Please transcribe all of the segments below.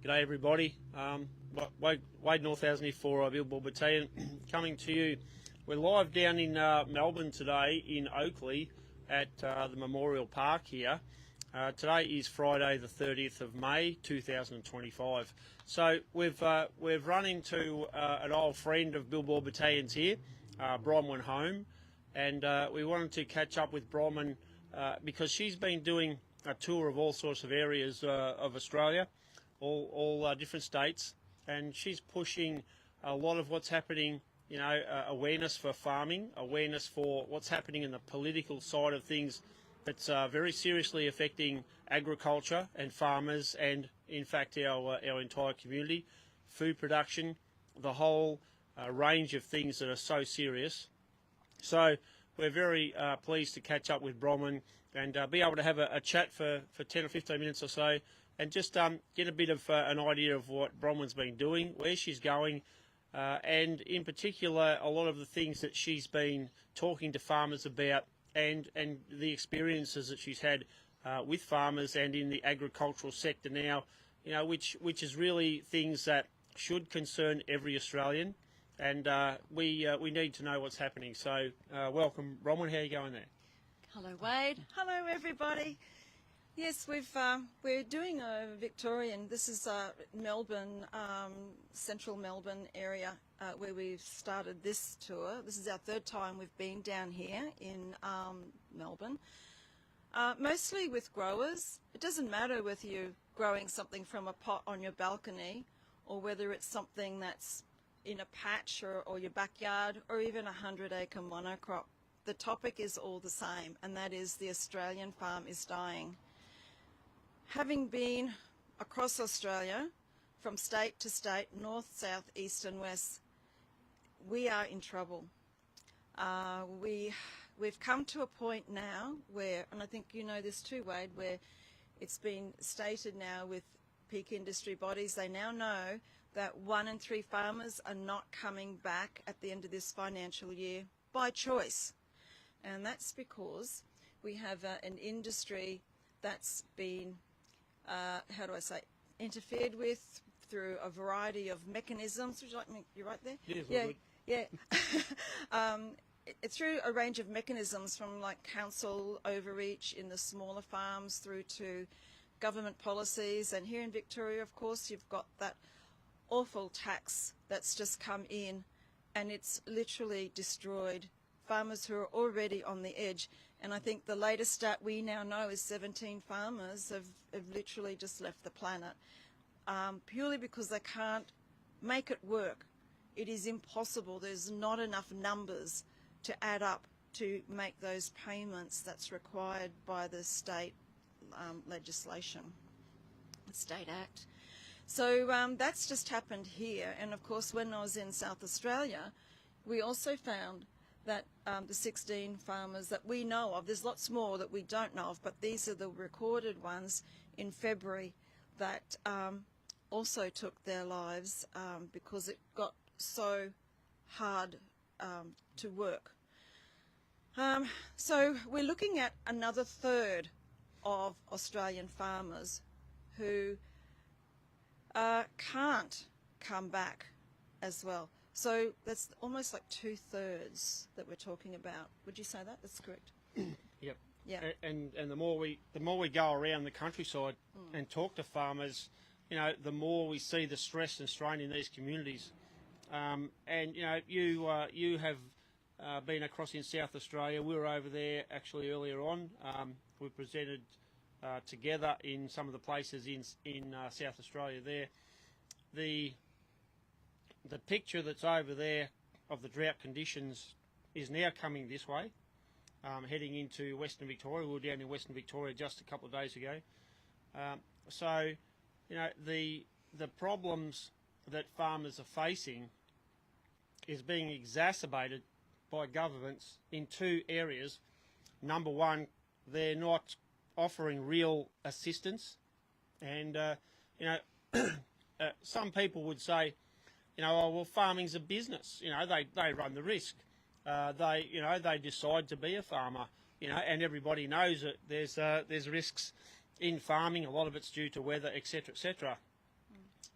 G'day everybody. Wade Northhausen here for Billboard Battalion coming to you. We're live down in Melbourne today in Oakley at the Memorial Park here. Today is Friday the 30th of May 2025. So we've run into an old friend of Billboard Battalion's here, Bronwyn Holm, and we wanted to catch up with Bronwyn because she's been doing a tour of all sorts of areas of Australia, all different states, and she's pushing a lot of what's happening, awareness for farming, awareness for what's happening in the political side of things that's very seriously affecting agriculture and farmers and, in fact, our entire community, food production, the whole range of things that are so serious. So we're very pleased to catch up with Bronwyn and be able to have a chat for 10 or 15 minutes or so and just get a bit of an idea of what Bronwyn's been doing, where she's going, and in particular a lot of the things that she's been talking to farmers about and the experiences that she's had with farmers and in the agricultural sector now, which is really things that should concern every Australian, and we need to know what's happening. So welcome, Bronwyn. How are you going there? Hello, Wade. Hello, everybody. Yes, we're doing a Victorian. This is Melbourne, central Melbourne area, where we've started this tour. This is our third time we've been down here in Melbourne, mostly with growers. It doesn't matter whether you're growing something from a pot on your balcony or whether it's something that's in a patch or your backyard or even a 100-acre monocrop. The topic is all the same, and that is the Australian farm is dying. Having been across Australia, from state to state, north, south, east and west, we are in trouble. We've come to a point now where, and I think you know this too, Wade, where it's been stated now with peak industry bodies, they now know that 1 in 3 farmers are not coming back at the end of this financial year by choice. And that's because we have an industry that's been, interfered with through a variety of mechanisms. Would you like me, you're right there? Yes, yeah. It's through a range of mechanisms from like council overreach in the smaller farms through to government policies. And here in Victoria, of course, you've got that awful tax that's just come in, and it's literally destroyed farmers who are already on the edge. And I think the latest stat we now know is 17 farmers have literally just left the planet, purely because they can't make it work. It is impossible. There's not enough numbers to add up to make those payments that's required by the state legislation, the State Act. So that's just happened here. And of course, when I was in South Australia, we also found that the 16 farmers that we know of, there's lots more that we don't know of, but these are the recorded ones in February that also took their lives because it got so hard to work. So we're looking at another third of Australian farmers who can't come back as well. So that's almost like 2/3 that we're talking about. Would you say that? That's correct. Yep. Yeah. And the more we go around the countryside and talk to farmers, the more we see the stress and strain in these communities. And you have been across in South Australia. We were over there actually earlier on. We presented together in some of the places in South Australia there. The picture that's over there of the drought conditions is now coming this way, heading into Western Victoria. We were down in Western Victoria just a couple of days ago. So, the problems that farmers are facing is being exacerbated by governments in 2 areas. Number one, they're not offering real assistance, and some people would say, well, farming's a business. They run the risk. They decide to be a farmer. And everybody knows that there's risks in farming. A lot of it's due to weather, etc., etc.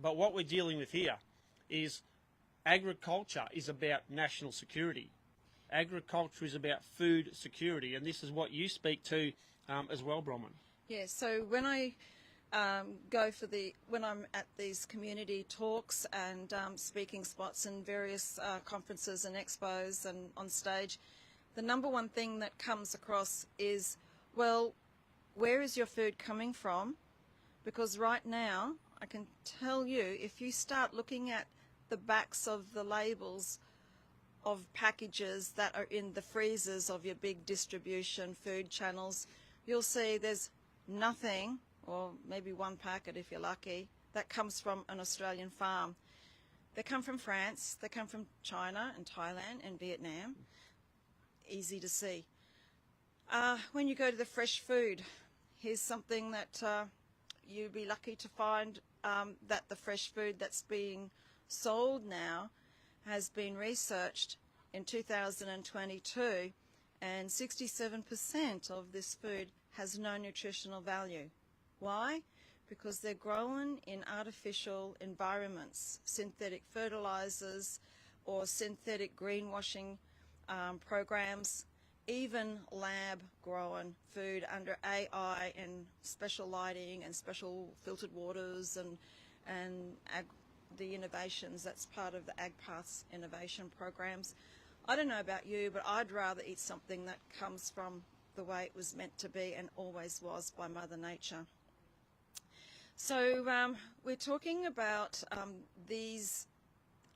But what we're dealing with here is agriculture is about national security. Agriculture is about food security, and this is what you speak to as well, Bronwyn. Yeah, so when I when I'm at these community talks and speaking spots in various conferences and expos and on stage, the number one thing that comes across is, well, where is your food coming from? Because right now, I can tell you, if you start looking at the backs of the labels of packages that are in the freezers of your big distribution food channels, you'll see there's nothing, or maybe one packet if you're lucky, that comes from an Australian farm. They come from France, they come from China and Thailand and Vietnam. Easy to see. When you go to the fresh food, here's something that you'd be lucky to find, that the fresh food that's being sold now has been researched in 2022, and 67% of this food has no nutritional value. Why? Because they're grown in artificial environments, synthetic fertilizers or synthetic greenwashing programs, even lab-grown food under AI and special lighting and special filtered waters and the innovations that's part of the AgPath's innovation programs. I don't know about you, but I'd rather eat something that comes from the way it was meant to be and always was by Mother Nature. So we're talking about these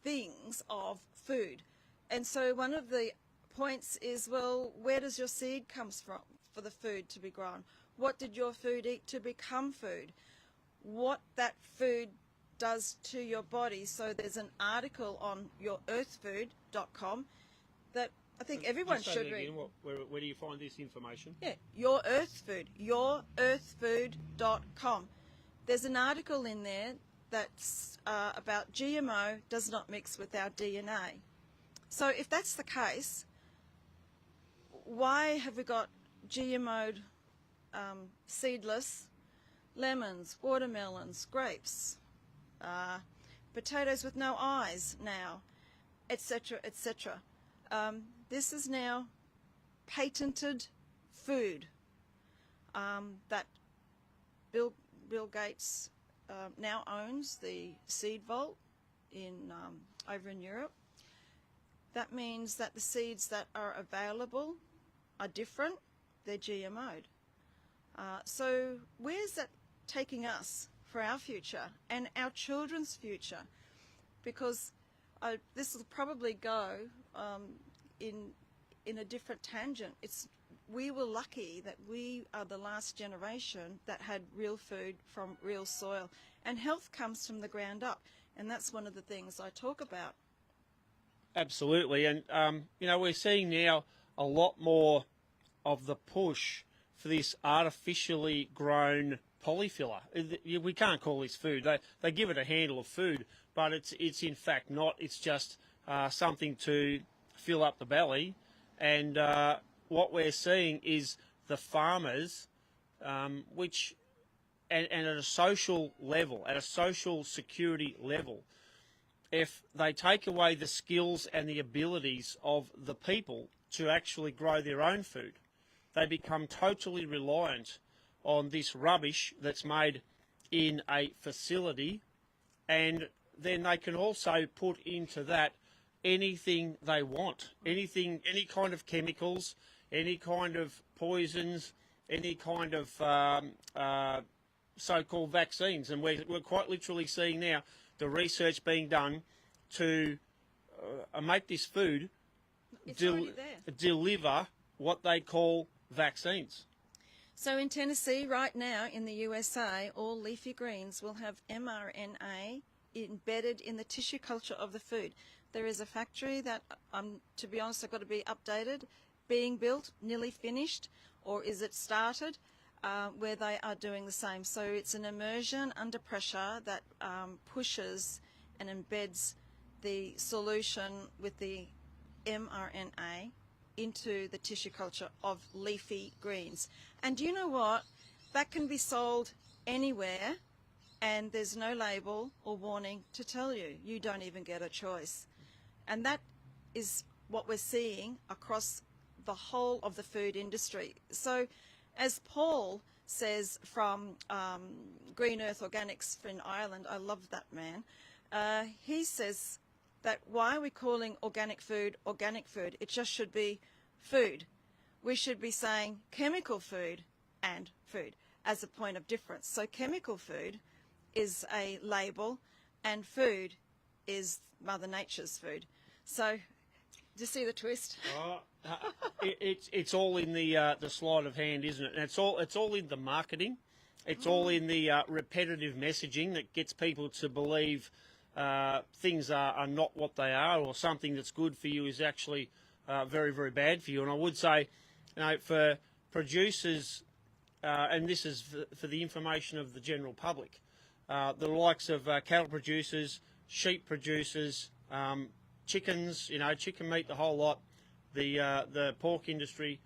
things of food. And so one of the points is, well, where does your seed come from for the food to be grown? What did your food eat to become food? What that food does to your body. So there's an article on your earthfood.com that I think everyone should read. Where do you find this information? Yeah, your Earthfood, yourearthfood.com. There's an article in there that's about GMO does not mix with our DNA. So if that's the case, why have we got GMO'd seedless lemons, watermelons, grapes, potatoes with no eyes now, etc., etc.? This is now patented food that Bill Gates now owns the seed vault in over in Europe. That means that the seeds that are available are different. They're GMO'd. So where's that taking us for our future and our children's future? Because this will probably go in a different tangent. We were lucky that we are the last generation that had real food from real soil, and health comes from the ground up, and that's one of the things I talk about. Absolutely, and we're seeing now a lot more of the push for this artificially grown polyfiller. We can't call this food. They give it a handle of food, but it's in fact not. It's just something to fill up the belly, and what we're seeing is the farmers, and at a social level, at a social security level, if they take away the skills and the abilities of the people to actually grow their own food, they become totally reliant on this rubbish that's made in a facility, and then they can also put into that anything they want, any kind of chemicals, any kind of poisons, any kind of so-called vaccines. And we're quite literally seeing now the research being done to make this food deliver what they call vaccines. So in Tennessee right now in the USA, all leafy greens will have mRNA embedded in the tissue culture of the food. There is a factory that, to be honest, I've got to be updated, being built, nearly finished, or is it started, where they are doing the same. So it's an immersion under pressure that pushes and embeds the solution with the mRNA into the tissue culture of leafy greens. And do you know what? That can be sold anywhere and there's no label or warning to tell you. You don't even get a choice. And that is what we're seeing across the whole of the food industry. So as Paul says from Green Earth Organics in Ireland, I love that man, he says that why are we calling organic food? It just should be food. We should be saying chemical food and food as a point of difference. So chemical food is a label and food is Mother Nature's food. So do you see the twist? It's all in the sleight of hand, isn't it? And it's all in the marketing. It's all in the repetitive messaging that gets people to believe things are not what they are, or something that's good for you is actually very, very bad for you. And I would say, for producers, and this is for the information of the general public, the likes of cattle producers, sheep producers, chickens, chicken meat, the whole lot, the pork industry,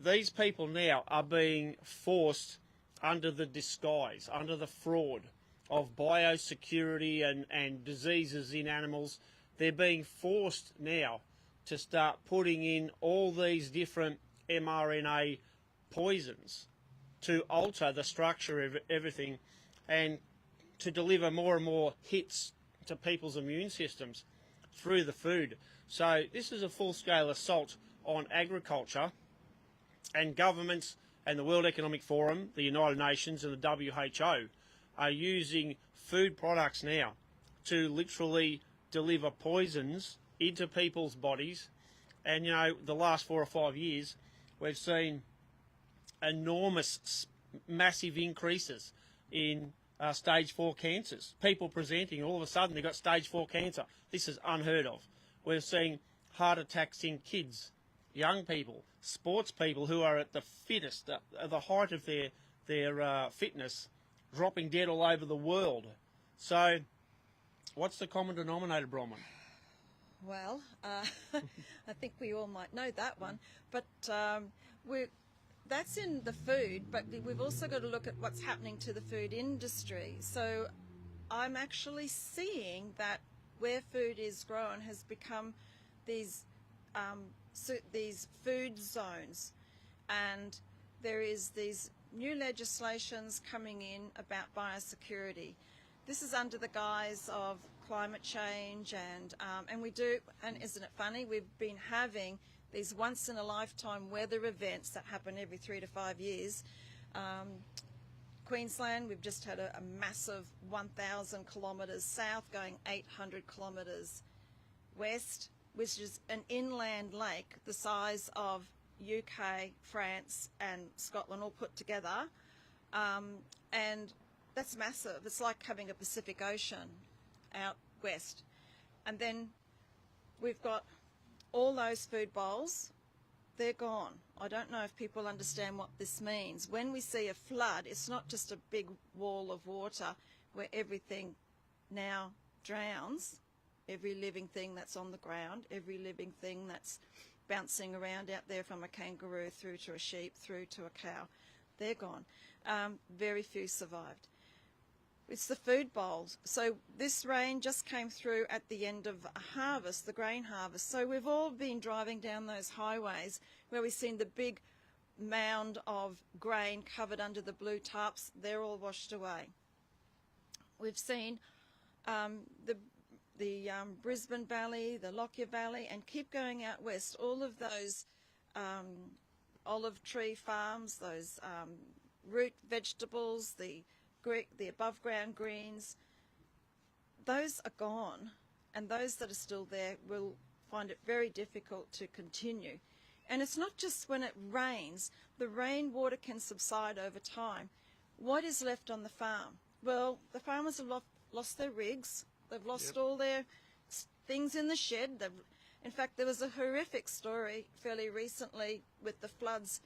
these people now are being forced under the disguise, under the fraud of biosecurity and diseases in animals. They're being forced now to start putting in all these different mRNA poisons to alter the structure of everything and to deliver more and more hits to people's immune systems through the food. So this is a full-scale assault on agriculture, and governments and the World Economic Forum, the United Nations and the WHO are using food products now to literally deliver poisons into people's bodies. And the last 4 or 5 years we've seen enormous, massive increases in stage 4 cancers. People presenting, all of a sudden they've got stage 4 cancer. This is unheard of. We're seeing heart attacks in kids, young people, sports people who are at the fittest, at the height of their fitness, dropping dead all over the world. So what's the common denominator, Bronwyn? Well, I think we all might know that one, but that's in the food, but we've also got to look at what's happening to the food industry. So I'm actually seeing that where food is grown has become these food zones, and there is these new legislations coming in about biosecurity. This is under the guise of climate change, and we do, and isn't it funny, we've been having these once in a lifetime weather events that happen every 3 to 5 years. Queensland, we've just had a massive 1,000 kilometres south going 800 kilometres west, which is an inland lake the size of UK, France and Scotland all put together. And that's massive. It's like having a Pacific Ocean out west. And then we've got all those food bowls, they're gone. I don't know if people understand what this means. When we see a flood, it's not just a big wall of water where everything now drowns, every living thing that's on the ground, every living thing that's bouncing around out there, from a kangaroo through to a sheep, through to a cow. They're gone. Very few survived. It's the food bowls. So this rain just came through at the end of a harvest, the grain harvest. So we've all been driving down those highways where we've seen the big mound of grain covered under the blue tarps. They're all washed away. We've seen the Brisbane Valley, the Lockyer Valley, and keep going out west. All of those olive tree farms, those root vegetables, the above ground greens, those are gone, and those that are still there will find it very difficult to continue. And it's not just when it rains. The rainwater can subside over time. What is left on the farm? Well, the farmers have lost their rigs. They've lost all their things in the shed. In fact, there was a horrific story fairly recently with the floods,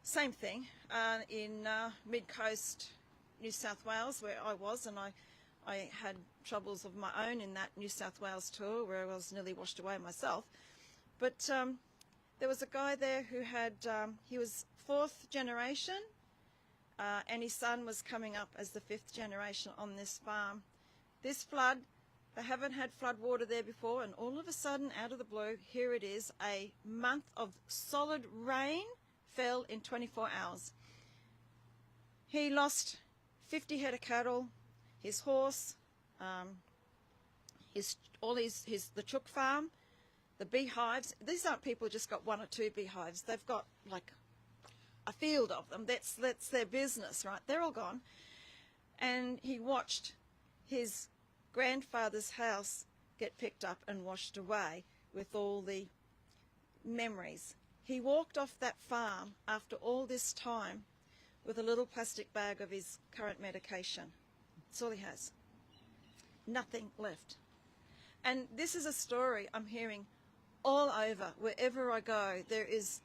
same thing, in mid-coast New South Wales, where I was, and I had troubles of my own in that New South Wales tour where I was nearly washed away myself. But there was a guy there who had, he was 4th generation, and his son was coming up as the 5th generation on this farm. This flood, they haven't had flood water there before, and all of a sudden, out of the blue, here it is, a month of solid rain fell in 24 hours. He lost 50 head of cattle, his horse, the chook farm, the beehives. These aren't people who just got 1 or 2 beehives. They've got like a field of them. That's their business, right? They're all gone. And he watched his grandfather's house get picked up and washed away with all the memories. He walked off that farm after all this time with a little plastic bag of his current medication. That's all he has. Nothing left. And this is a story I'm hearing all over. Wherever I go, there is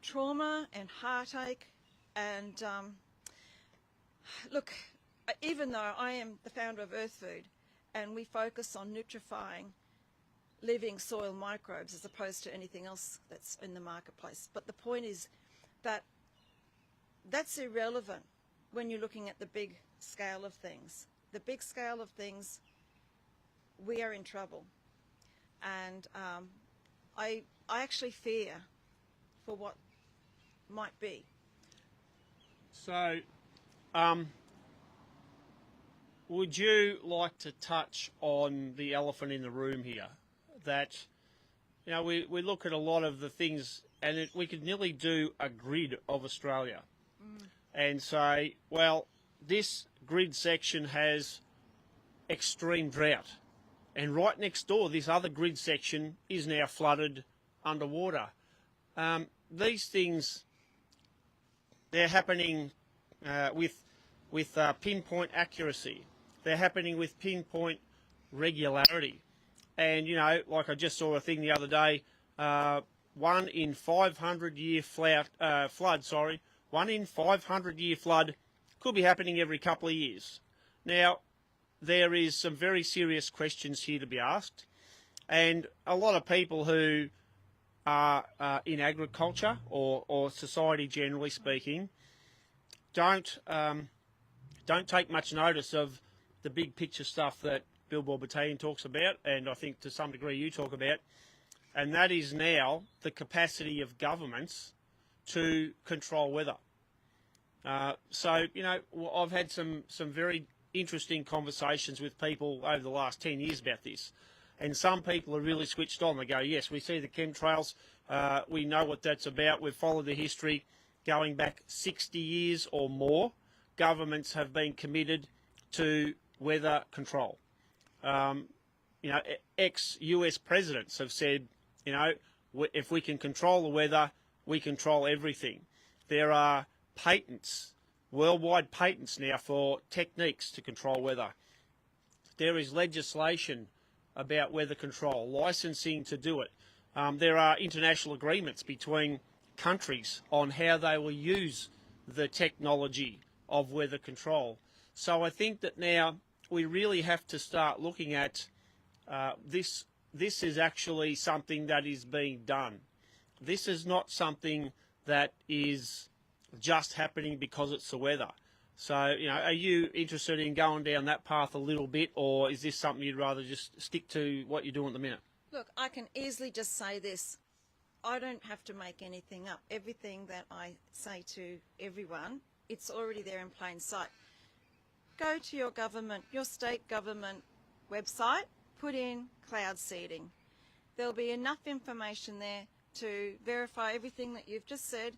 trauma and heartache. And look, even though I am the founder of Earthfood and we focus on nutrifying living soil microbes as opposed to anything else that's in the marketplace, but the point is that that's irrelevant when you're looking at the big scale of things. The big scale of things, we are in trouble. And I actually fear for what might be. So, would you like to touch on the elephant in the room here? That, you know, we look at a lot of the things and we could nearly do a grid of Australia and say, well, this grid section has extreme drought. And right next door, this other grid section is now flooded underwater. These things, they're happening with pinpoint accuracy. They're happening with pinpoint regularity. And, you know, like I just saw a thing the other day, 1 in 500 year flood, 1 in 500 year flood could be happening every couple of years. Now, there is some very serious questions here to be asked. And a lot of people who are in agriculture or society generally speaking don't take much notice of the big picture stuff that Bill Borbataille talks about, and I think to some degree you talk about, and that is now the capacity of governments to control weather. So, you know, I've had some very interesting conversations with people over the last 10 years about this, and some people are really switched on. They go, yes, we see the chemtrails, we know what that's about, we've followed the history going back 60 years or more. Governments have been committed to weather control. You know, ex-US presidents have said, you know, if we can control the weather, we control everything. There are patents, worldwide patents now for techniques to control weather. There is legislation about weather control, licensing to do it. There are international agreements between countries on how they will use the technology of weather control. So I think that now we really have to start looking at this is actually something that is being done. This is not something that is just happening because it's the weather. So, you know, are you interested in going down that path a little bit, or is this something you'd rather just stick to what you're doing at the minute? Look, I can easily just say this. I don't have to make anything up. Everything that I say to everyone, it's already there in plain sight. Go to your government, your state government website, put in cloud seeding. There'll be enough information there to verify everything that you've just said,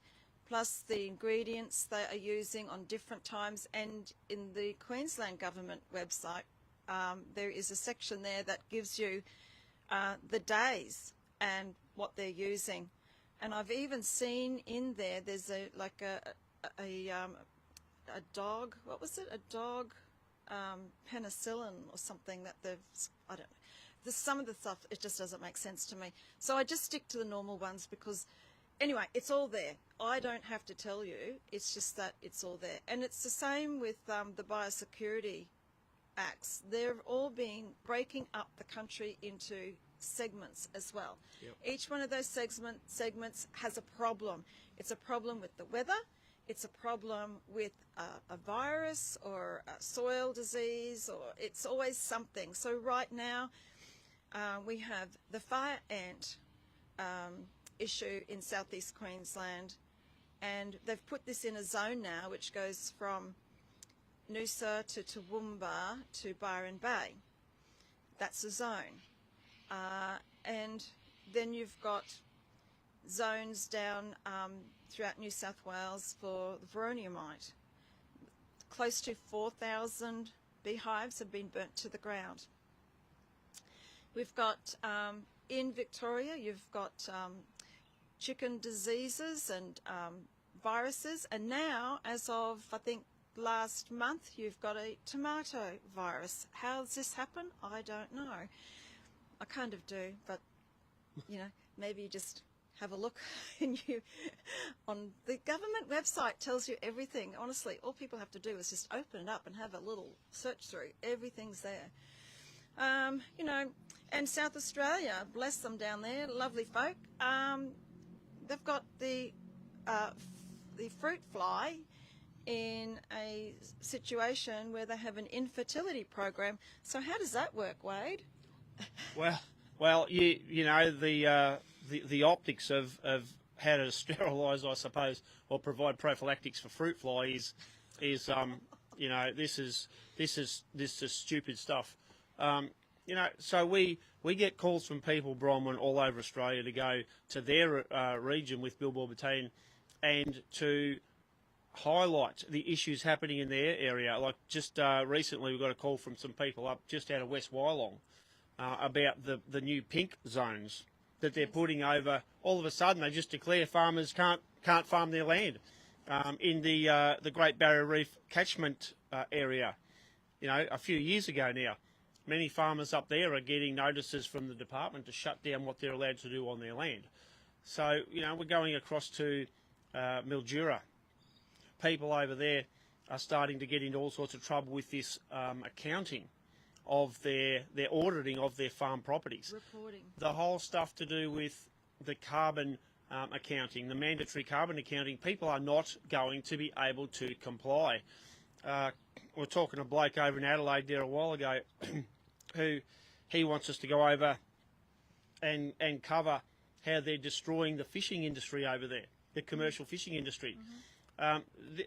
plus the ingredients they are using on different times. And in the Queensland government website, there is a section there that gives you the days and what they're using. And I've even seen in there, there's a dog, what was it? A dog penicillin or something that they've, I don't know. Some of the stuff, it just doesn't make sense to me. So I just stick to the normal ones because, anyway, it's all there. I don't have to tell you. It's just that it's all there. And it's the same with the biosecurity acts. They've all been breaking up the country into segments as well. Yep. Each one of those segments has a problem. It's a problem with the weather. it's a problem with a virus or a soil disease, or it's always something. So right now we have the fire ant issue in southeast Queensland, and they've put this in a zone now which goes from Noosa to Toowoomba to Byron Bay. That's a zone. And then you've got zones down throughout New South Wales for the veronia mite. Close to 4,000 beehives have been burnt to the ground. We've got, in Victoria, you've got chicken diseases and viruses, and now, as of, I think, last month, you've got a tomato virus. How does this happen? I don't know. I kind of do, but, you know, maybe you just have a look and you, on the government website tells you everything. Honestly, all people have to do is just open it up and have a little search through. Everything's there. You know, and South Australia, bless them down there, lovely folk. They've got the fruit fly in a situation where they have an infertility program. So how does that work, Wade? Well, you know, the optics of how to sterilise, I suppose, or provide prophylactics for fruit fly is you know, this is stupid stuff. You know, so we get calls from people, Bronwyn, all over Australia to go to their region with Billboard Battalion and to highlight the issues happening in their area. Like just recently we got a call from some people up just out of West Wyalong about the new pink zones that they're putting over. All of a sudden they just declare farmers can't farm their land in the Great Barrier Reef catchment area. You know, a few years ago now, many farmers up there are getting notices from the department to shut down what they're allowed to do on their land. So, you know, we're going across to Mildura. People over there are starting to get into all sorts of trouble with this accounting of their auditing of their farm properties. Reporting. The whole stuff to do with the carbon accounting, the mandatory carbon accounting, people are not going to be able to comply. We're talking to a bloke over in Adelaide there a while ago who he wants us to go over and cover how they're destroying the fishing industry over there, the commercial fishing industry. Mm-hmm.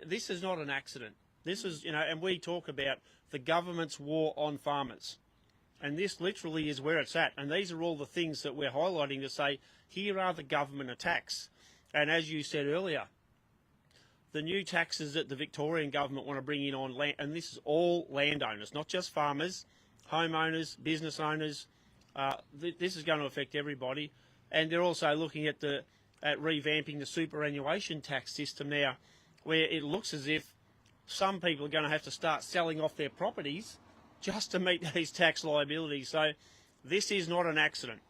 This is not an accident. This is, you know, and we talk about the government's war on farmers. And this literally is where it's at. And these are all the things that we're highlighting to say, here are the government attacks. And as you said earlier, the new taxes that the Victorian government want to bring in on land, and this is all landowners, not just farmers, homeowners, business owners. This is going to affect everybody. And they're also looking at revamping the superannuation tax system now, where it looks as if some people are going to have to start selling off their properties just to meet these tax liabilities. So this is not an accident.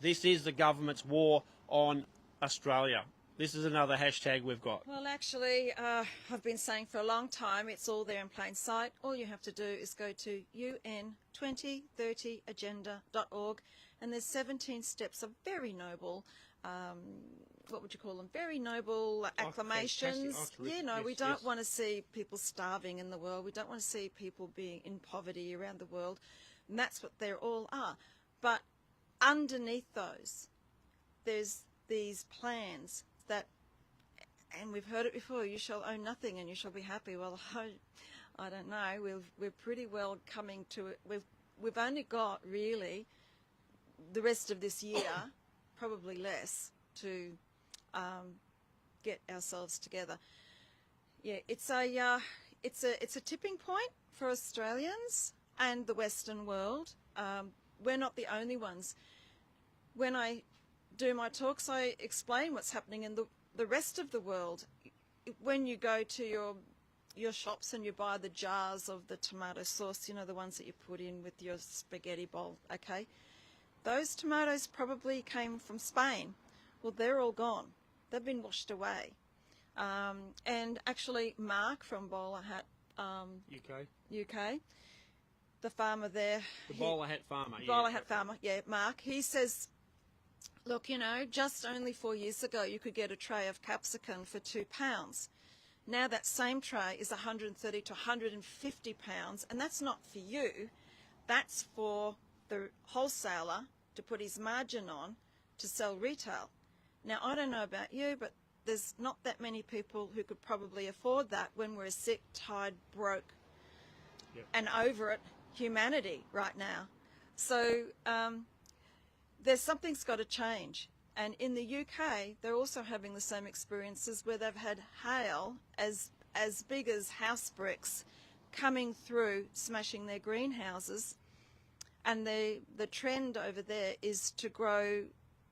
This is the government's war on Australia. This is another hashtag we've got. Well, actually, I've been saying for a long time, it's all there in plain sight. All you have to do is go to UN2030agenda.org, and there's 17 steps of very noble, what would you call them, very noble acclamations. Yeah, no, we don't want to see people starving in the world. We don't want to see people being in poverty around the world, and that's what they all are. But underneath those, there's these plans that, and we've heard it before, you shall own nothing and you shall be happy. Well, I don't know, we're pretty well coming to it. We've only got really the rest of this year, probably less, to get ourselves together. Yeah, it's a tipping point for Australians and the Western world. We're not the only ones. When I do my talks, I explain what's happening in the rest of the world. When you go to your shops and you buy the jars of the tomato sauce, you know, the ones that you put in with your spaghetti bowl, okay? Those tomatoes probably came from Spain. Well, they're all gone. They've been washed away. And actually, Mark from Bowler Hat, UK, the farmer there. The Bowler Hat farmer. Bowler Hat farmer, yeah, Mark. He says, look, you know, just only 4 years ago, you could get a tray of capsicum for £2. Now that same tray is 130 to 150 pounds, and that's not for you, that's for the wholesaler to put his margin on to sell retail. Now, I don't know about you, but there's not that many people who could probably afford that when we're sick, tired, broke, and over it humanity right now. So there's something's got to change. And in the UK, they're also having the same experiences where they've had hail as big as house bricks coming through, smashing their greenhouses. And the trend over there is to grow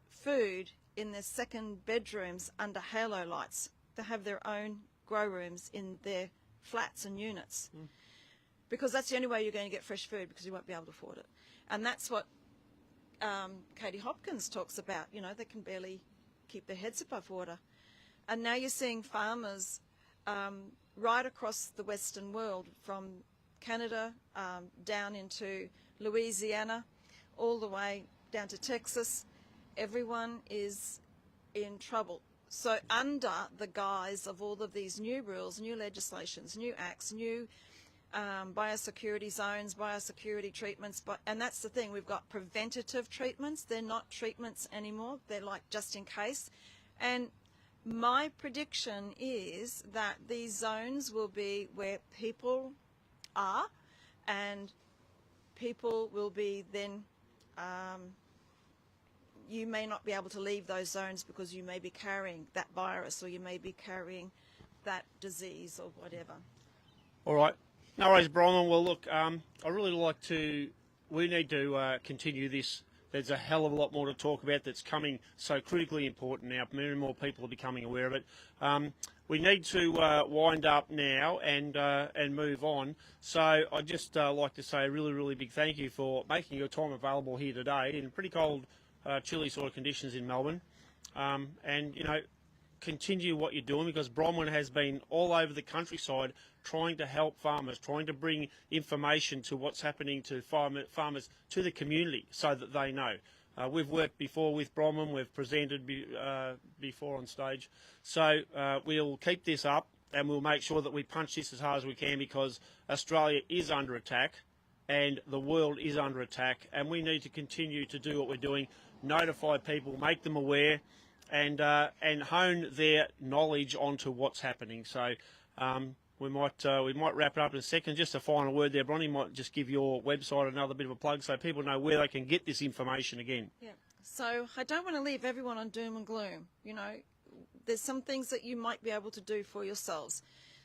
food in their second bedrooms under halo lights. They have their own grow rooms in their flats and units. Because that's the only way you're going to get fresh food, because you won't be able to afford it. And that's what Katie Hopkins talks about. You know, they can barely keep their heads above water. And now you're seeing farmers right across the Western world, from Canada down into Louisiana, all the way down to Texas. Everyone is in trouble. So under the guise of all of these new rules, new legislations, new acts, new biosecurity zones, biosecurity treatments, and that's the thing, we've got preventative treatments. They're not treatments anymore, they're like just in case. And my prediction is that these zones will be where people are, and people will be then, you may not be able to leave those zones because you may be carrying that virus, or you may be carrying that disease or whatever. All right. No worries, Bronwyn. Well, look, I really like to, we need to continue this. There's a hell of a lot more to talk about that's coming so critically important now. More and more people are becoming aware of it. We need to wind up now and move on. So I'd just like to say a really, really big thank you for making your time available here today in pretty cold, chilly sort of conditions in Melbourne. And, you know, continue what you're doing, because Bronwyn has been all over the countryside trying to help farmers, trying to bring information to what's happening to farmers, to the community, so that they know. We've worked before with Bronwyn, we've presented before on stage. So we'll keep this up, and we'll make sure that we punch this as hard as we can, because Australia is under attack and the world is under attack, and we need to continue to do what we're doing, notify people, make them aware, and hone their knowledge onto what's happening. So we might wrap it up in a second. Just a final word there, Bronnie, might just give your website another bit of a plug so people know where they can get this information again. Yeah. So I don't want to leave everyone on doom and gloom. You know, there's some things that you might be able to do for yourselves.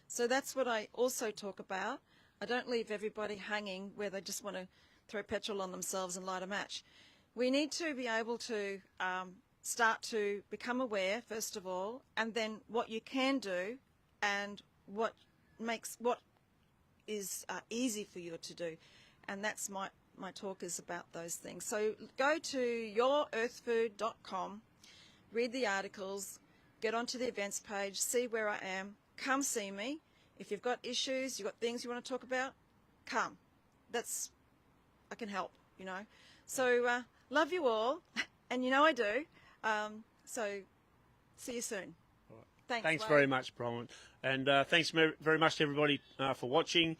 So that's what I also talk about. I don't leave everybody hanging where they just want to throw petrol on themselves and light a match. We need to be able to start to become aware, first of all, and then what you can do and what is easy for you to do. And that's my talk is about those things. So go to yourearthfood.com, read the articles, get onto the events page, see where I am, come see me. If you've got issues, you've got things you want to talk about, come. I can help, you know. So love you all, and you know I do. So see you soon. Thanks very much, Bronwyn. And thanks very much to everybody for watching.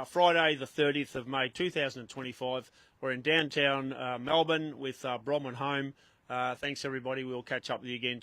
Friday, the 30th of May, 2025. We're in downtown Melbourne with Bronwyn Holm. Thanks, everybody. We'll catch up with you again.